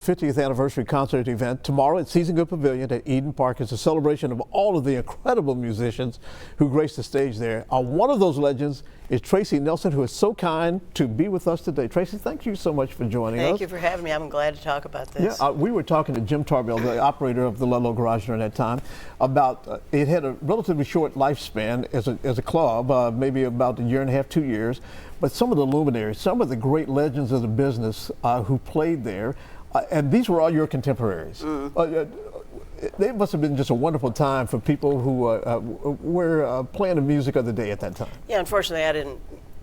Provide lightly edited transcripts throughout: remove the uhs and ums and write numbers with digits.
50th anniversary concert event tomorrow at Seasongood Pavilion at Eden Park. It's a celebration of all of the incredible musicians who grace the stage there. One of those legends is Tracy Nelson, who is so kind to be with us today. Tracy, thank you so much for joining us. Thank you for having me. I'm glad to talk about this. Yeah, we were talking to Jim Tarbell, the operator of the Ludlow Garage during that time, about it had a relatively short lifespan as a club, maybe about a year and a half, 2 years. But some of the luminaries, some of the great legends of the business who played there, and these were all your contemporaries. It must have been just a wonderful time for people who were playing the music of the day at that time. Yeah, unfortunately,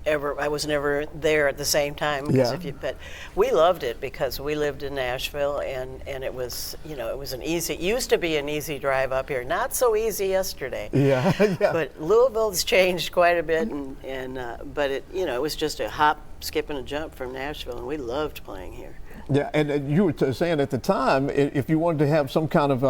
I was never there at the same time. Yeah. But we loved it because we lived in Nashville, and it was, it was it used to be an easy drive up here. Not so easy yesterday. Yeah, yeah. But Louisville's changed quite a bit, but it was just a hop, skip, and a jump from Nashville, and we loved playing here. Yeah, and you were saying at the time, if you wanted to have some kind of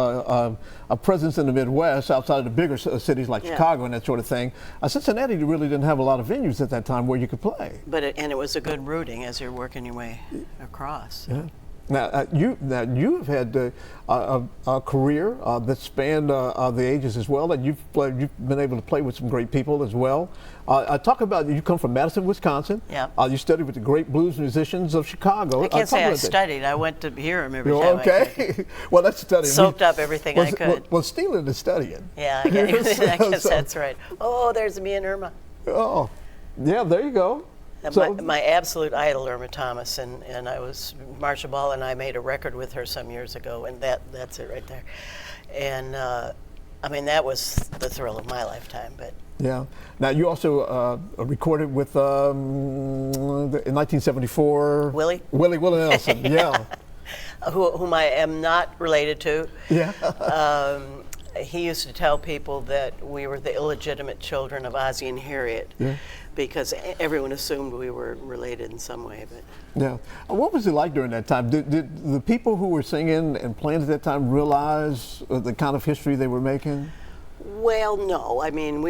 a presence in the Midwest outside of the bigger cities like Chicago and that sort of thing, Cincinnati really didn't have a lot of venues at that time where you could play. But it was a good routing as you're working your way across. Yeah. Now you've had a career that spanned the ages as well, and you've been able to play with some great people as well. Talk about, you come from Madison, Wisconsin. Yeah. You studied with the great blues musicians of Chicago. I can't say I studied. I went to hear them every time. Okay. I could. Well, that's studying. Soaked up everything I could. Well, stealing is studying. Yeah, I guess that's right. Oh, there's me and Irma. Oh, yeah, there you go. My absolute idol, Irma Thomas, and I was, Marcia Ball and I made a record with her some years ago, and that's it right there. And that was the thrill of my lifetime. But yeah. Now you also recorded with in 1974 Willie Nelson. Yeah. whom I am not related to. Yeah. He used to tell people that we were the illegitimate children of Ozzie and Harriet, because everyone assumed we were related in some way. But yeah, what was it like during that time? Did the people who were singing and playing at that time realize the kind of history they were making? Well, no. I mean,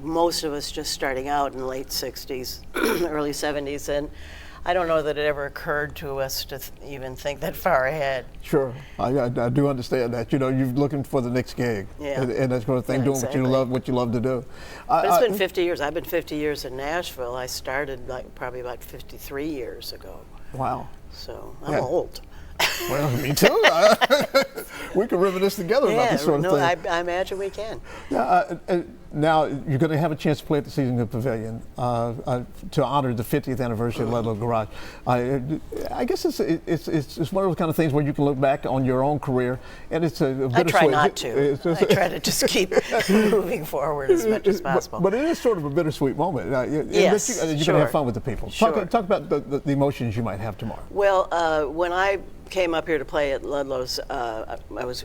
most of us just starting out in the late 60s, early 70s, and I don't know that it ever occurred to us to even think that far ahead. Sure, I do understand that. You're looking for the next gig, and that sort of thing, doing what you love to do. But it's been 50 years. I've been 50 years in Nashville. I started probably about 53 years ago. Wow. So I'm old. Well, me too. We can reminisce together about this sort of thing. I imagine we can. Now, you're going to have a chance to play at the Seasongood Pavilion to honor the 50th anniversary of Ludlow Garage. I guess it's one of those kind of things where you can look back on your own career, and it's a bittersweet. I try not to. I try to just keep moving forward as much as possible. But it is sort of a bittersweet moment. Yes, you're going to have fun with the people. Sure. Talk about the emotions you might have tomorrow. Well, when I came up here to play at Ludlow's, I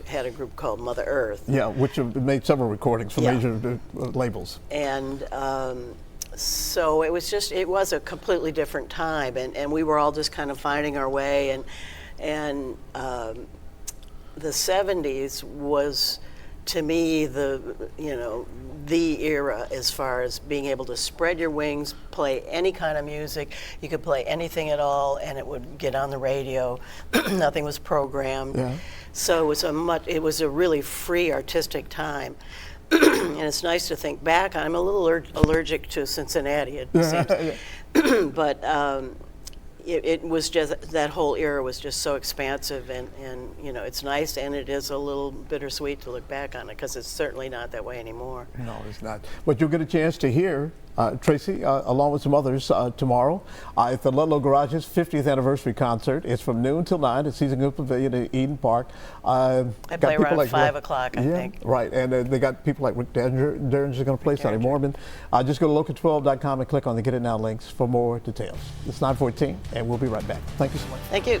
had a group called Mother Earth. Yeah, which have made several recordings for major labels. And so it was a completely different time, and we were all just kind of finding our way, and the 70s was, to me, the era as far as being able to spread your wings, play any kind of music. You could play anything at all, and it would get on the radio. Nothing was programmed. Yeah. So it was a really free artistic time. And it's nice to think back. I'm a little allergic to Cincinnati, it seems. But it was just, that whole era was just so expansive, and it's nice, and it is a little bittersweet to look back on it, because it's certainly not that way anymore. No, it's not. But you'll get a chance to hear Tracy, along with some others, tomorrow at the Ludlow Garage's 50th anniversary concert. It's from noon till 9 at Seasongood Pavilion in Eden Park. I play around 5 o'clock, I think. Right, and they got people like Rick Derringer is going to play Sonny Mormon. Just go to local12.com and click on the Get It Now links for more details. It's 9:14, and we'll be right back. Thank you so much. Thank you.